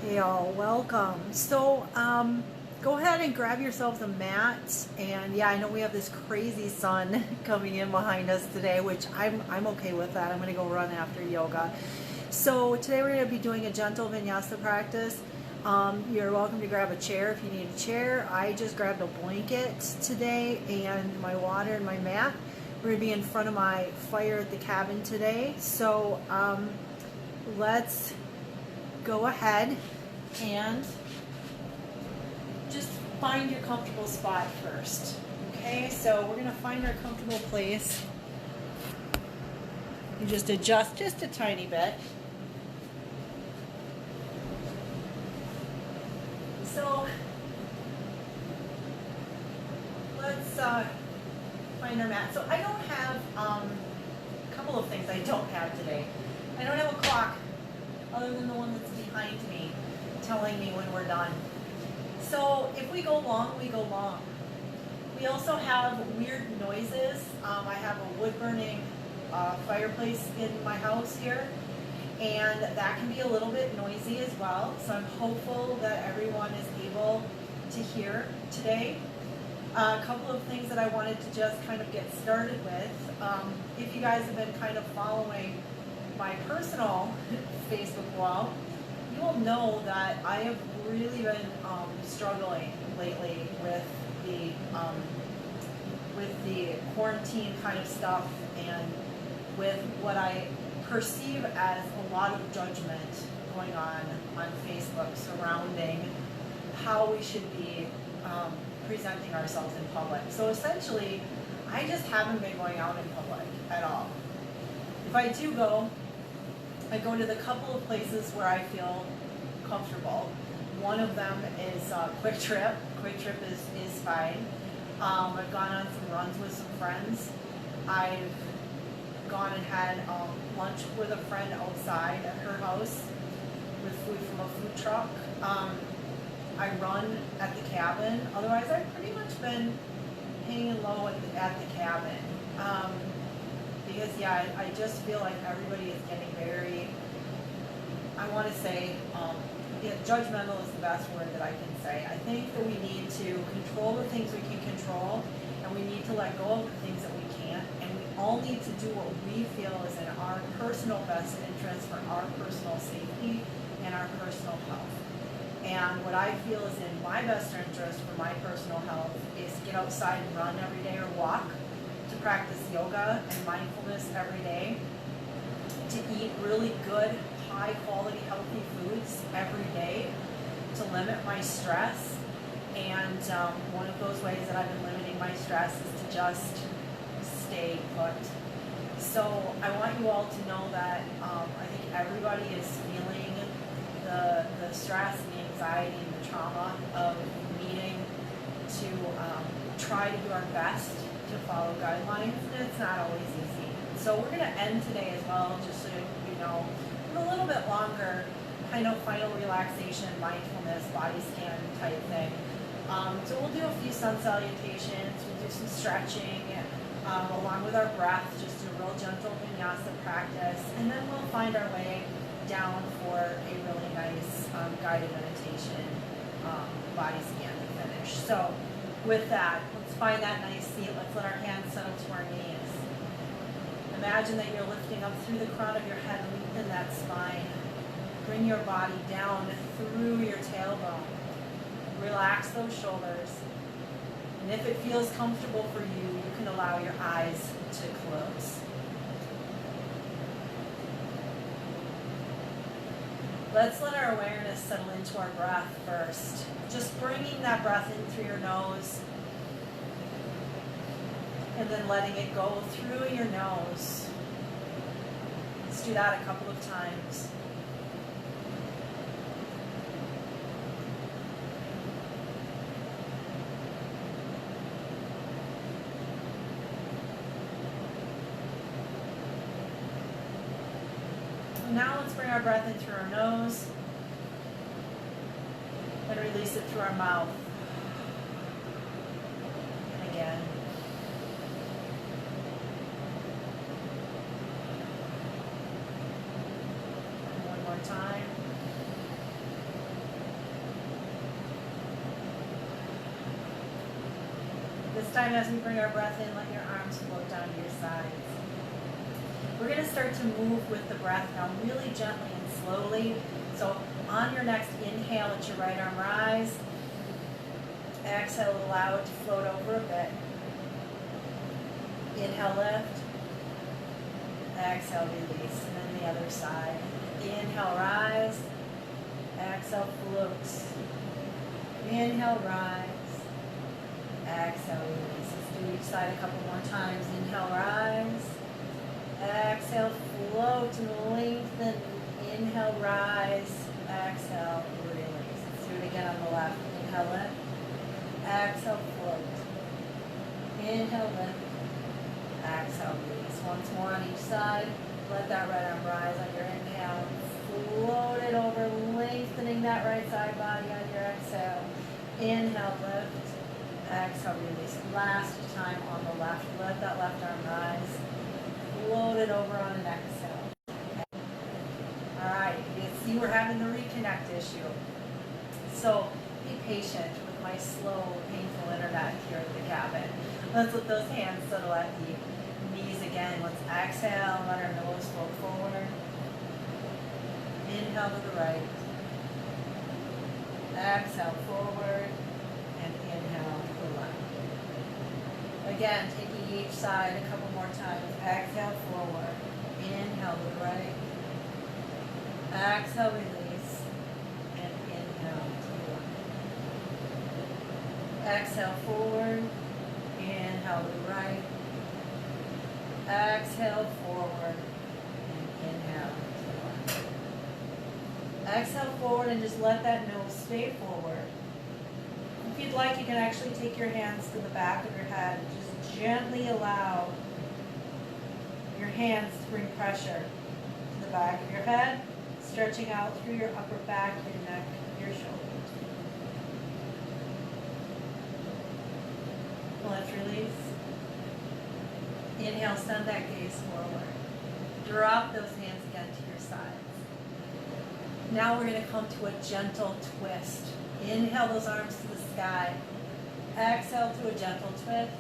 Hey all, welcome. Go ahead and grab yourselves a mat. And yeah, I know we have this crazy sun coming in behind us today, which I'm okay with that. I'm gonna go run after yoga. So today we're gonna be doing a gentle vinyasa practice. You're welcome to grab a chair if you need a chair. I just grabbed a blanket today and my water and my mat. We're gonna be in front of my fire at the cabin today. Let's go ahead and just find your comfortable spot first. Okay, so we're gonna find our comfortable place. You just adjust just a tiny bit. So let's find our mat. So I don't have a couple of things I don't have today. I don't have a clock other than the one that's behind me telling me when we're done. So if we go long, we go long. We also have weird noises. I have a wood burning fireplace in my house here, and that can be a little bit noisy as well. So I'm hopeful that everyone is able to hear today. A couple of things that I wanted to just kind of get started with. If you guys have been kind of following my personal Facebook wall, you will know that I have really been struggling lately with the quarantine kind of stuff, and with what I perceive as a lot of judgment going on Facebook surrounding how we should be presenting ourselves in public. So essentially, I just haven't been going out in public at all. If I do go, I go to the couple of places where I feel comfortable. One of them is Quick Trip. Quick Trip is fine. I've gone on some runs with some friends. I've gone and had lunch with a friend outside at her house with food from a food truck. I run at the cabin. Otherwise, I've pretty much been hanging low at the cabin. Because yeah, I just feel like everybody is getting very, I want to say, judgmental is the best word that I can say. I think that we need to control the things we can control, and we need to let go of the things that we can't, and we all need to do what we feel is in our personal best interest for our personal safety and our personal health. And what I feel is in my best interest for my personal health is to get outside and run every day or walk, to practice yoga and mindfulness every day, to eat really good, high quality, healthy foods every day, to limit my stress. And one of those ways that I've been limiting my stress is to just stay put. So I want you all to know that I think everybody is feeling the stress and the anxiety and the trauma of needing to try to do our best to follow guidelines, and it's not always easy. So we're going to end today as well, just so you know, with a little bit longer kind of final relaxation, mindfulness, body scan type thing. So we'll do a few sun salutations, we'll do some stretching, along with our breath, just a real gentle vinyasa practice, and then we'll find our way down for a really nice guided meditation body scan to finish. So with that, let's find that nice seat. Let's let our hands settle to our knees. Imagine that you're lifting up through the crown of your head, lengthen that spine. Bring your body down through your tailbone. Relax those shoulders. And if it feels comfortable for you, you can allow your eyes to close. Let's let our awareness settle into our breath first. Just bringing that breath in through your nose, and then letting it go through your nose. Let's do that a couple of times. Now let's bring our breath in through our nose and release it through our mouth. And again. And one more time. This time as we bring our breath in, let your arms float down to your sides. We're going to start to move with the breath now really gently and slowly. So on your next inhale, let your right arm rise. Exhale, allow it to float over a bit. Inhale, lift. Exhale, release. And then the other side. Inhale, rise. Exhale, floats. Inhale, rise. Exhale, release. Let's do each side a couple more times. Inhale, rise. Exhale, float and lengthen. Inhale, rise. Exhale, release. Let's do it again on the left. Inhale, lift. Exhale, float. Inhale, lift. Exhale, release. Once more on each side. Let that right arm rise on your inhale. Float it over, lengthening that right side body on your exhale. Inhale, lift. Exhale, release. Last time on the left. Let that left arm rise. Float it over on an exhale. All right, you can see we're having the reconnect issue. So be patient with my slow, painful internet here at the cabin. Let's let those hands settle at the knees again. Let's exhale, let our nose float forward. Inhale to the right. Exhale forward. And inhale to the left. Again, taking each side a couple more times. Exhale forward. Inhale to the right. Exhale, release. And inhale to the left. Exhale forward. Inhale to the right. Exhale forward. And inhale to the left. Exhale forward and just let that nose stay forward. If you'd like, you can actually take your hands to the back of your head and just gently allow your hands to bring pressure to the back of your head, stretching out through your upper back, your neck, your shoulders. Let's release. Inhale, send that gaze forward. Drop those hands again to your sides. Now we're going to come to a gentle twist. Inhale those arms to the sky. Exhale to a gentle twist.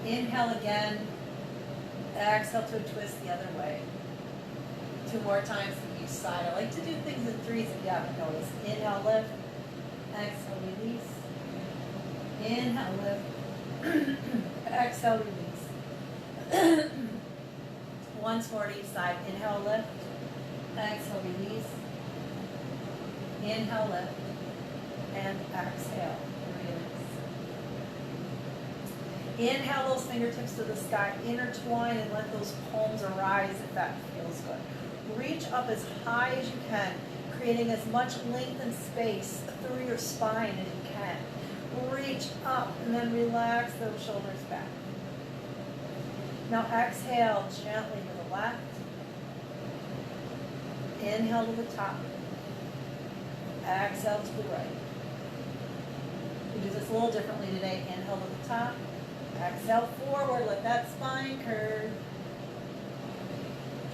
Inhale again. Exhale to a twist the other way. 2 more times to each side. I like to do things in threes if you haven't noticed. Inhale, lift. Exhale, release. Inhale, lift. Exhale, release. Once more to each side. Inhale, lift. Exhale, release. Inhale, lift. And exhale, release. Inhale those fingertips to the sky. Intertwine and let those palms arise if that feels good. Reach up as high as you can, creating as much length and space through your spine as you can. Reach up and then relax those shoulders back. Now exhale gently to the left. Inhale to the top. Exhale to the right. We do this a little differently today. Inhale to the top. Exhale forward. Let that spine curve.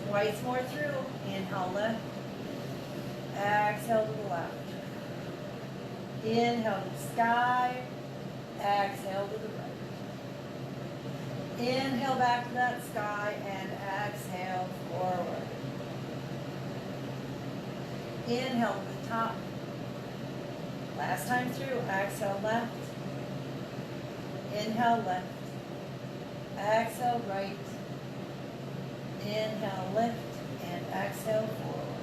Twice more through. Inhale, lift. Exhale to the left. Inhale to the sky. Exhale to the right. Inhale back to that sky and exhale forward. Inhale to the top. Last time through. Exhale left. Inhale left. Exhale right. Inhale lift and exhale forward.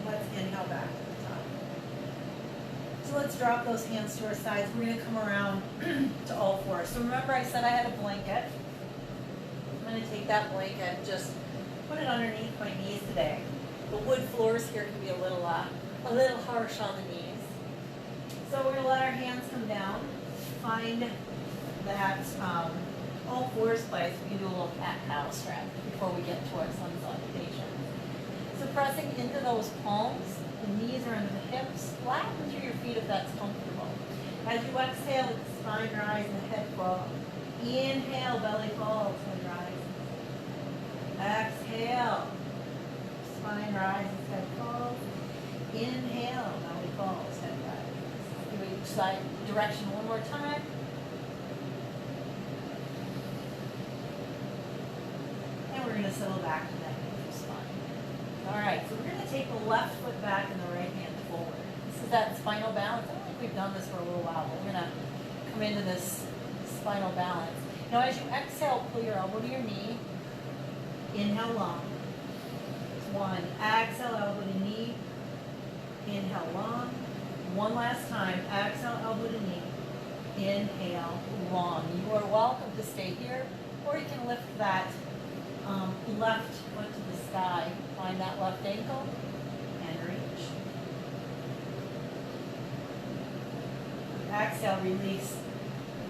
Let's inhale back to the top. So let's drop those hands to our sides. We're going to come around to all fours. So remember I said I had a blanket. I'm going to take that blanket and just put it underneath my knees today. The wood floors here can be a little harsh on the knees. So we're going to let our hands come down. Find that all fours place. We can do a little cat-cow stretch before we get to our sun salutation. So pressing into those palms, the knees are into the hips. Flatten through your feet if that's comfortable. As you exhale, let the spine rise and the head fall. Inhale, belly falls, head rises. Exhale, spine rises, head falls. Inhale, belly falls, head rises. Do it each side direction one more time. And we're going to settle back to that neutral spine. All right, so we're going to take the left foot back and the right hand forward. This is that spinal balance. I don't think we've done this for a little while, but we're going to come into this spinal balance. Now as you exhale, pull your elbow to your knee. Inhale long. 1. Exhale, elbow to knee. Inhale long. One last time. Exhale, elbow to knee. Inhale long. You are welcome to stay here, or you can lift that left foot to the sky. Find that left ankle and reach. Exhale, release.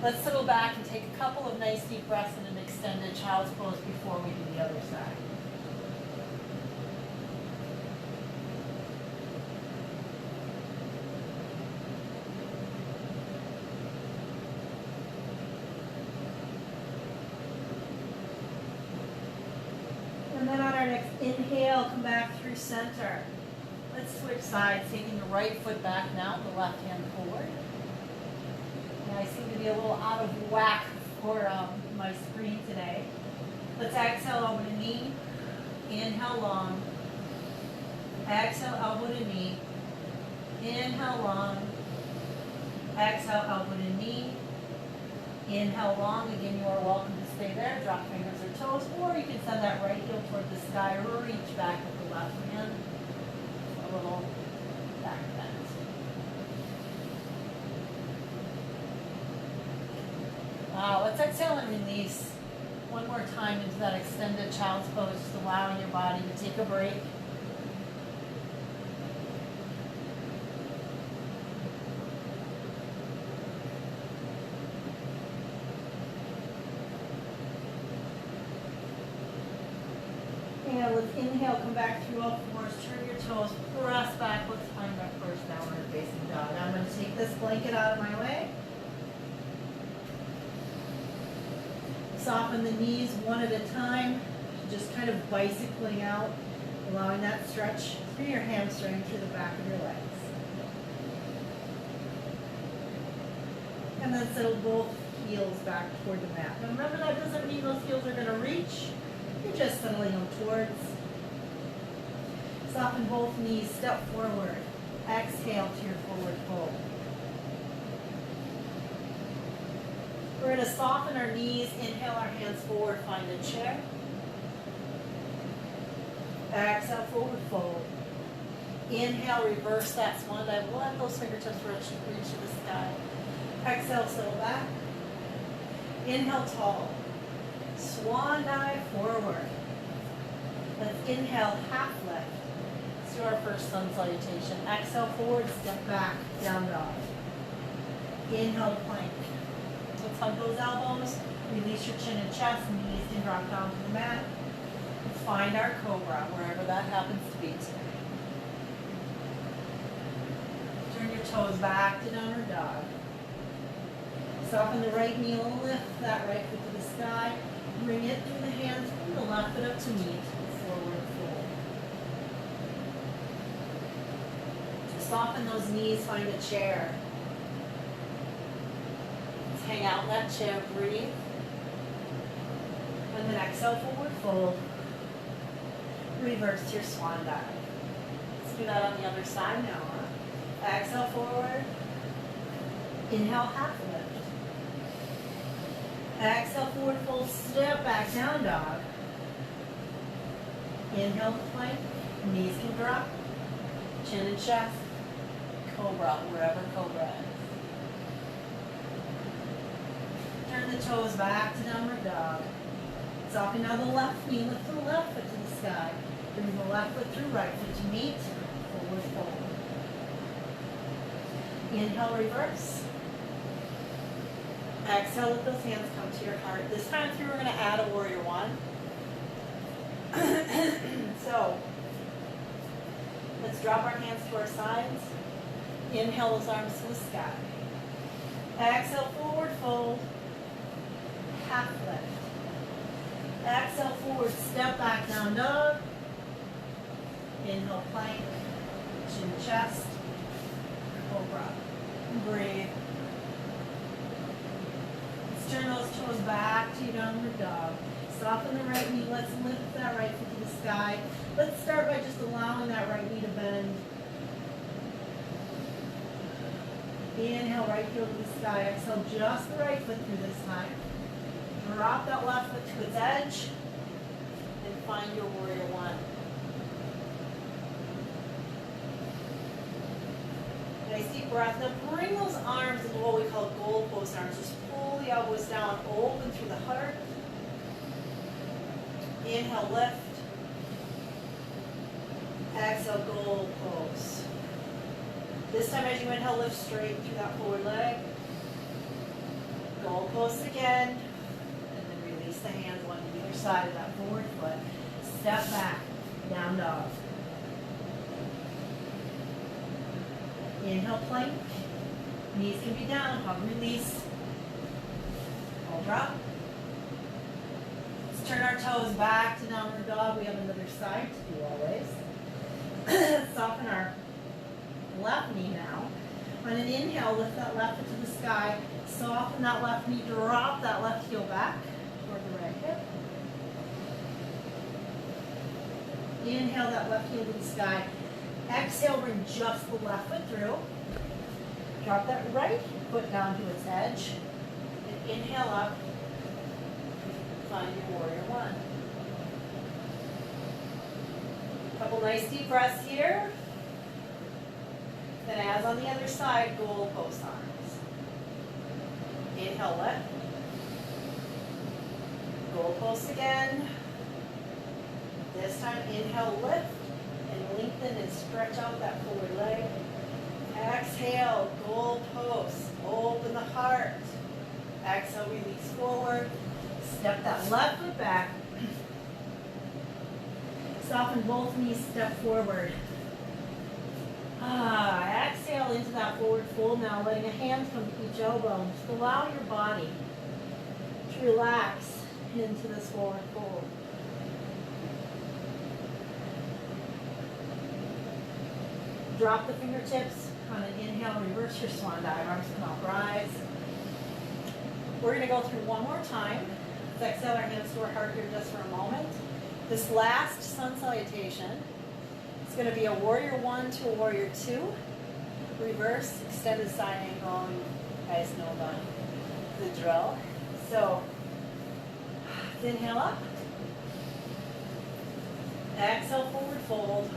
Let's settle back and take a couple of nice deep breaths in an extended child's pose before we do the other side. And then on our next inhale, come back through center. Let's switch sides, taking the right foot back now, the left hand forward. I seem to be a little out of whack for my screen today. Let's exhale, elbow to knee. Inhale long. Exhale, elbow to knee. Inhale long. Exhale, elbow to knee. Inhale long. Again, you are welcome to stay there. Drop fingers or toes, or you can send that right heel toward the sky or reach back with the left hand. A little back bend. Let's exhale and release one more time into that extended child's pose, just allowing your body to take a break. And let's inhale, come back through all fours, turn your toes, press back, let's find that first downward facing dog. I'm going to take this blanket out of my way. Soften the knees one at a time, just kind of bicycling out, allowing that stretch through your hamstring, through the back of your legs. And then settle both heels back toward the mat. Now remember, that doesn't mean those heels are going to reach. You're just settling them towards. Soften both knees, step forward. Exhale to your forward fold. We're going to soften our knees, inhale our hands forward, find a chair. Exhale, forward fold. Inhale, reverse that swan dive. We'll let those fingertips reach to the sky. Exhale, settle back. Inhale, tall. Swan dive forward. Let's inhale, half lift. Let's do our first sun salutation. Exhale, forward, step back, down dog. Inhale, plank. Let's hug those elbows, release your chin and chest, knees can drop down to the mat. Let's find our cobra, wherever that happens to be today. Turn your toes back to downward dog. Soften the right knee, lift that right foot to the sky. Bring it through the hands, bring the left foot up to meet, forward fold. Soften those knees, find a chair. Hang out in that chair, breathe. And then exhale, forward fold. Reverse to your swan dive. Let's do that on the other side now. Exhale, forward. Inhale, half lift. Exhale, forward fold, step back, down dog. Inhale, plank. Knees can drop. Chin and chest. Cobra, wherever cobra is. Turn the toes back to downward dog. Soften now the left knee, lift the left foot to the sky. Bring the left foot through right foot to meet, forward fold. Inhale, reverse. Exhale, let those hands come to your heart. This time through, we're going to add a warrior one. So, let's drop our hands to our sides. Inhale those arms to the sky. Exhale, forward fold. Half lift. Exhale, forward, step back, down dog. Inhale, plank, chin, chest, cobra. Breathe. Let's turn those toes back to your downward dog. Soften the right knee. Let's lift that right foot to the sky. Let's start by just allowing that right knee to bend. Inhale, right heel to the sky. Exhale, just the right foot through this time. Drop that left foot to its edge. And find your warrior one. Nice deep breath. Now bring those arms into what we call goal post arms. Just pull the elbows down, open through the heart. Inhale, lift. Exhale, goal post. This time as you inhale, lift straight through that forward leg. Goal post again. And then release the hands on either side of that forward foot. Step back, down dog. Inhale, plank. Knees can be down, hug, release. Cobra. Let's turn our toes back to downward dog. We have another side to do always. Soften our left knee now. On an inhale, lift that left foot to the sky. Soften that left knee. Drop that left heel back toward the right hip. Inhale that left heel to the sky. Exhale, bring just the left foot through. Drop that right foot down to its edge. And inhale up. Find your warrior one. Couple nice deep breaths here. Then as on the other side, goal post arms. Inhale, lift. Goal post again. This time, inhale, lift. And lengthen and stretch out that forward leg. Exhale, goal post. Open the heart. Exhale, release forward. Step that left foot back. Soften both knees, step forward. Exhale into that forward fold now, letting the hands come to each elbow. Just allow your body to relax into this forward fold. Drop the fingertips on an inhale, reverse your swan dive, arms come out, rise. We're going to go through one more time. Let's exhale our hands to our heart here just for a moment. This last sun salutation is going to be a warrior one to a warrior two. Reverse, extended side angle. You guys know the drill. So, inhale up. Exhale, forward fold.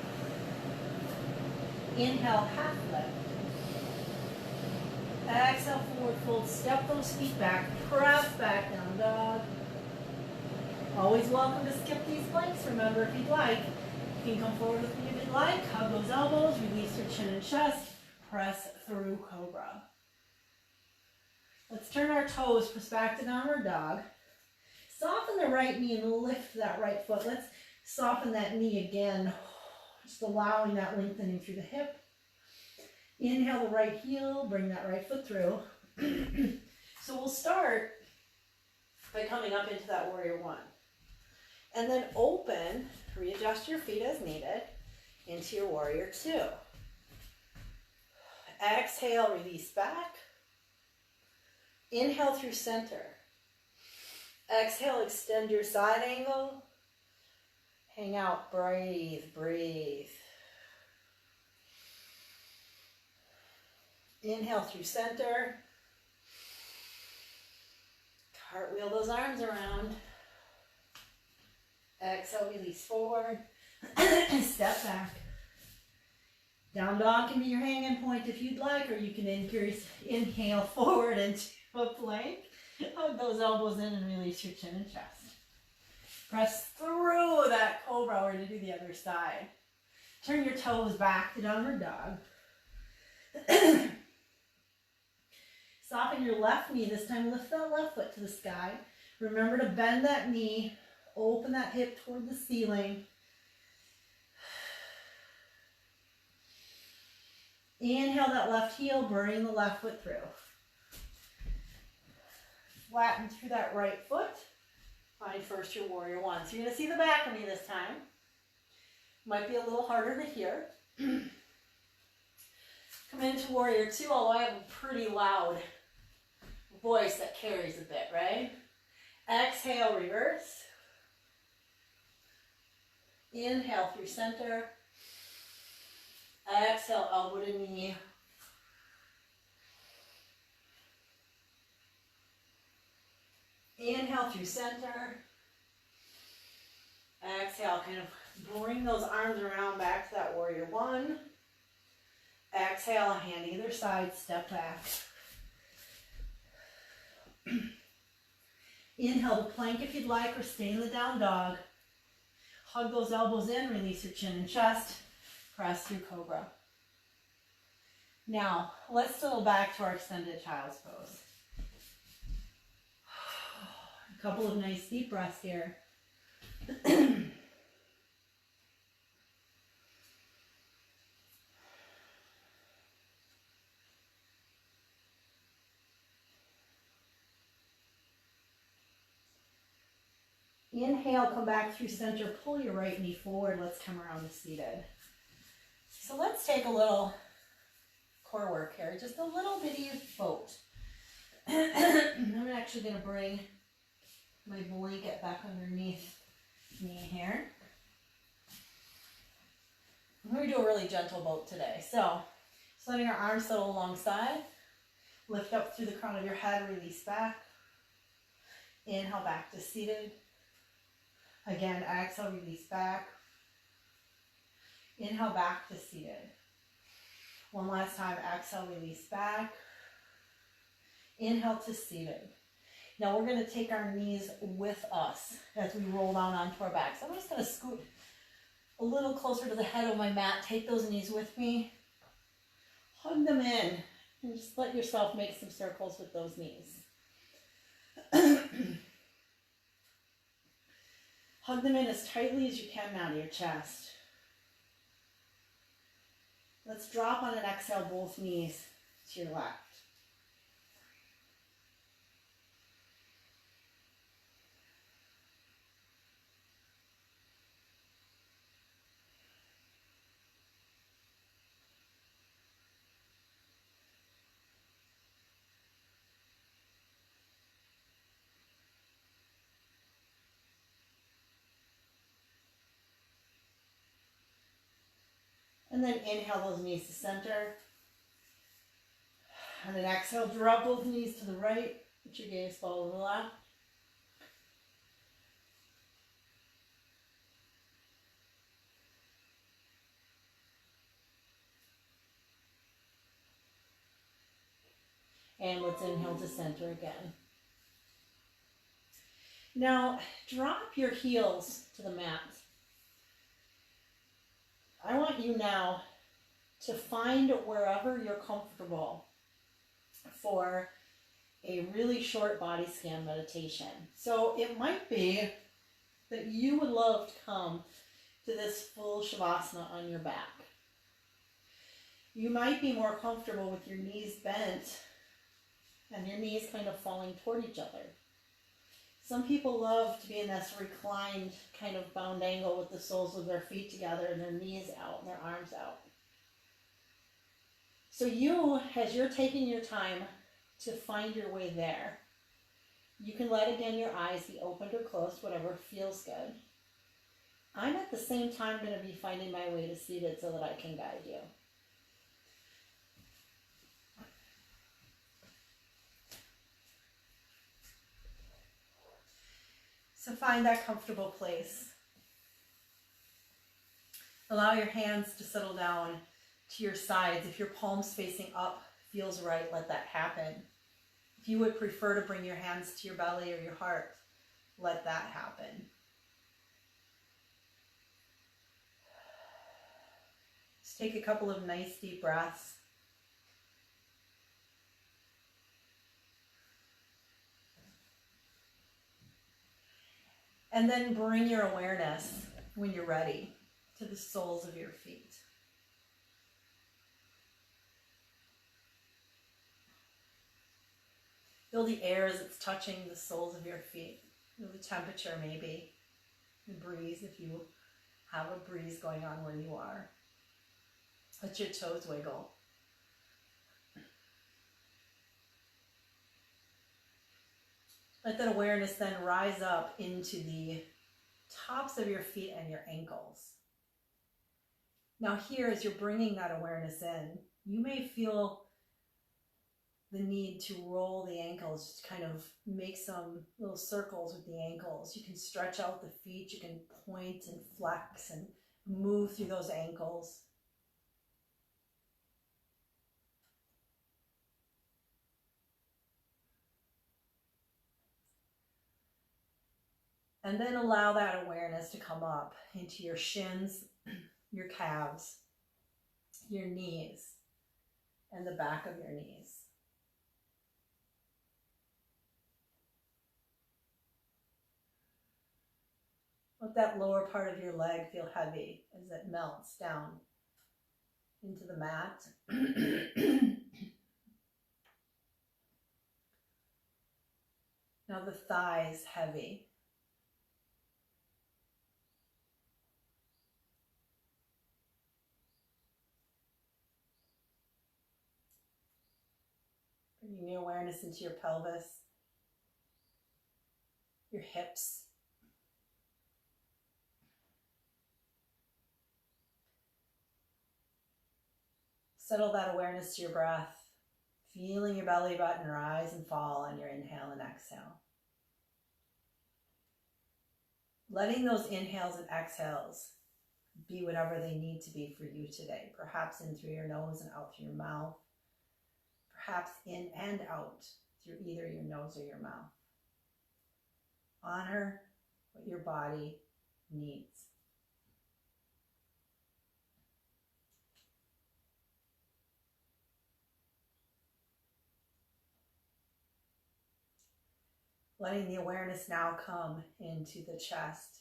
Inhale, half lift. Exhale, forward fold. Step those feet back. Press back, down dog. Always welcome to skip these planks. Remember, if you'd like, you can come forward with me if you'd like. Hug those elbows. Release your chin and chest. Press through cobra. Let's turn our toes. Press back to downward dog. Soften the right knee and lift that right foot. Let's soften that knee again. Just allowing that lengthening through the hip. Inhale the right heel, bring that right foot through. So we'll start by coming up into that warrior one. And then open, readjust your feet as needed, into your warrior two. Exhale, release back. Inhale through center. Exhale, extend your side angle. Hang out, breathe, breathe. Inhale through center. Cartwheel those arms around. Exhale, release forward. Step back. Down dog can be your hanging point if you'd like, or you can inhale forward into a plank. Hug those elbows in and release your chin and chest. Press through that cobra. We're going to do the other side. Turn your toes back to downward dog. Soften your left knee. This time lift that left foot to the sky. Remember to bend that knee. Open that hip toward the ceiling. Inhale that left heel. Bring the left foot through. Flatten through that right foot. Find first your warrior one. So you're going to see the back of me this time. Might be a little harder to hear. Come into warrior two, although I have a pretty loud voice that carries a bit, right? Exhale, reverse. Inhale through center. Exhale, elbow to knee. Inhale through center. Exhale, kind of bring those arms around back to that warrior one. Exhale, hand either side, step back. Inhale to plank if you'd like, or stay in the down dog. Hug those elbows in, release your chin and chest. Press through cobra. Now, let's settle back to our extended child's pose. A couple of nice deep breaths here. Inhale, come back through center, pull your right knee forward. Let's come around to seated. So let's take a little core work here, just a little bitty float. I'm actually going to bring my blanket back underneath me here. I'm going to do a really gentle boat today. So, just letting our arms settle alongside. Lift up through the crown of your head, release back. Inhale back to seated. Again, exhale, release back. Inhale back to seated. One last time, exhale, release back. Inhale to seated. Now we're going to take our knees with us as we roll down onto our back. So I'm just going to scoot a little closer to the head of my mat. Take those knees with me. Hug them in and just let yourself make some circles with those knees. Hug them in as tightly as you can now to your chest. Let's drop on an exhale, both knees to your left. And then inhale those knees to center. And then exhale, drop both knees to the right. Let your gaze fall to the left. And let's inhale to center again. Now, drop your heels to the mat. I want you now to find wherever you're comfortable for a really short body scan meditation. So it might be that you would love to come to this full Shavasana on your back. You might be more comfortable with your knees bent and your knees kind of falling toward each other. Some people love to be in this reclined kind of bound angle with the soles of their feet together and their knees out and their arms out. So you, as you're taking your time to find your way there, you can let again your eyes be opened or closed, whatever feels good. I'm at the same time going to be finding my way to seated so that I can guide you. So find that comfortable place. Allow your hands to settle down to your sides. If your palms facing up feels right, let that happen. If you would prefer to bring your hands to your belly or your heart, let that happen. Just take a couple of nice deep breaths. And then bring your awareness, when you're ready, to the soles of your feet. Feel the air as it's touching the soles of your feet. Feel the temperature maybe, the breeze if you have a breeze going on where you are. Let your toes wiggle. Let that awareness then rise up into the tops of your feet and your ankles. Now here, as you're bringing that awareness in, you may feel the need to roll the ankles, just kind of make some little circles with the ankles. You can stretch out the feet, you can point and flex and move through those ankles. And then allow that awareness to come up into your shins, your calves, your knees, and the back of your knees. Let that lower part of your leg feel heavy as it melts down into the mat. Now the thighs heavy. Bringing your awareness into your pelvis, your hips. Settle that awareness to your breath, feeling your belly button rise and fall on your inhale and exhale. Letting those inhales and exhales be whatever they need to be for you today. Perhaps in through your nose and out through your mouth. Perhaps in and out through either your nose or your mouth. Honor what your body needs. Letting the awareness now come into the chest.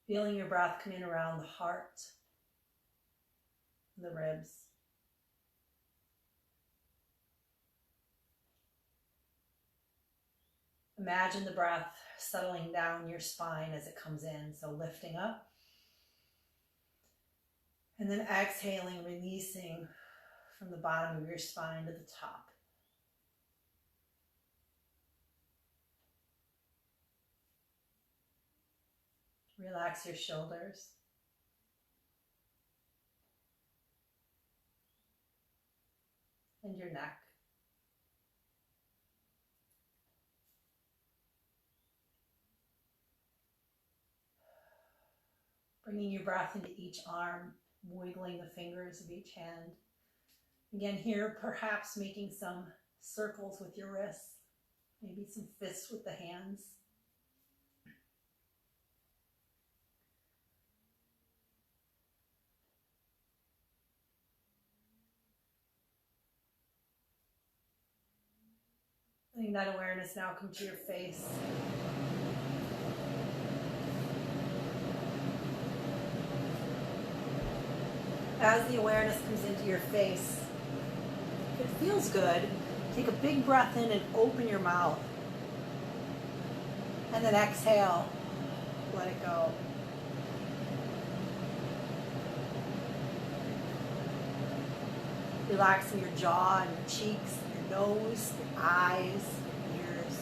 Feeling your breath come in around the heart, the ribs. Imagine the breath settling down your spine as it comes in, so lifting up. And then exhaling, releasing from the bottom of your spine to the top. Relax your shoulders. And your neck. Bringing your breath into each arm, wiggling the fingers of each hand. Again, here, perhaps making some circles with your wrists, maybe some fists with the hands. Letting that awareness now come to your face. As the awareness comes into your face, if it feels good, take a big breath in and open your mouth. And then exhale, let it go. Relaxing your jaw and your cheeks, your nose, your eyes, your ears.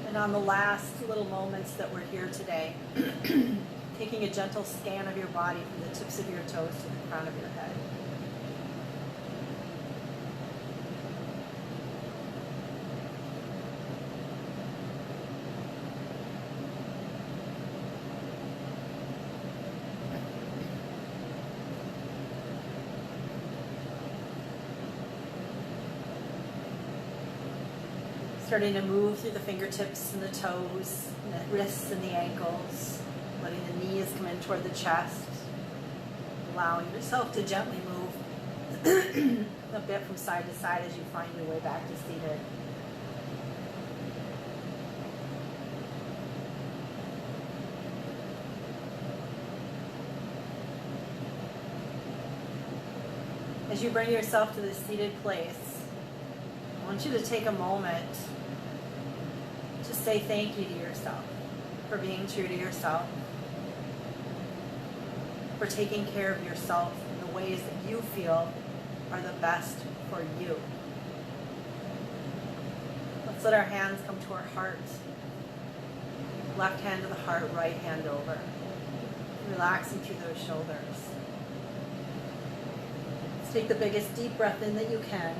And on the last little moments that we're here today, taking a gentle scan of your body from the tips of your toes to the crown of your head. Starting to move through the fingertips and the toes, and the wrists and the ankles, letting the knees come in toward the chest, allowing yourself to gently move a bit from side to side as you find your way back to seated. As you bring yourself to the seated place, want you to take a moment to say thank you to yourself for being true to yourself, for taking care of yourself in the ways that you feel are the best for you. Let's let our hands come to our hearts. Left hand to the heart, right hand over. Relaxing through those shoulders. Let's take the biggest deep breath in that you can.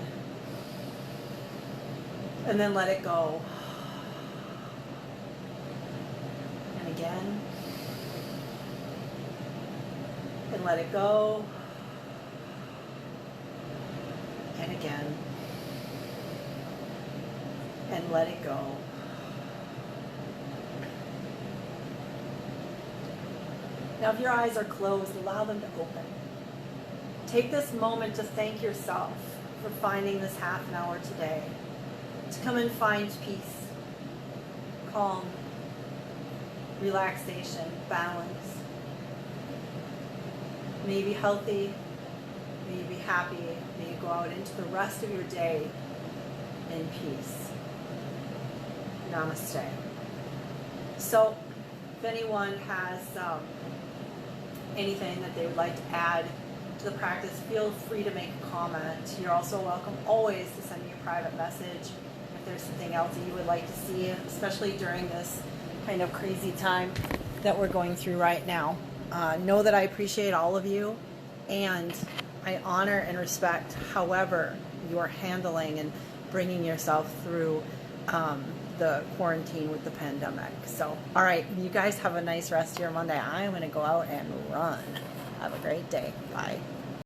And then let it go. And again. And let it go. And again. And let it go. Now, if your eyes are closed, allow them to open. Take this moment to thank yourself for finding this half an hour today, to come and find peace, calm, relaxation, balance. May you be healthy, may you be happy, may you go out into the rest of your day in peace. Namaste. So, if anyone has anything that they would like to add to the practice, feel free to make a comment. You're also welcome always to send me a private message if there's something else that you would like to see, especially during this kind of crazy time that we're going through right now. Know that I appreciate all of you, and I honor and respect however you're handling and bringing yourself through the quarantine with the pandemic. So, all right, you guys have a nice rest of your Monday. I'm going to go out and run. Have a great day. Bye.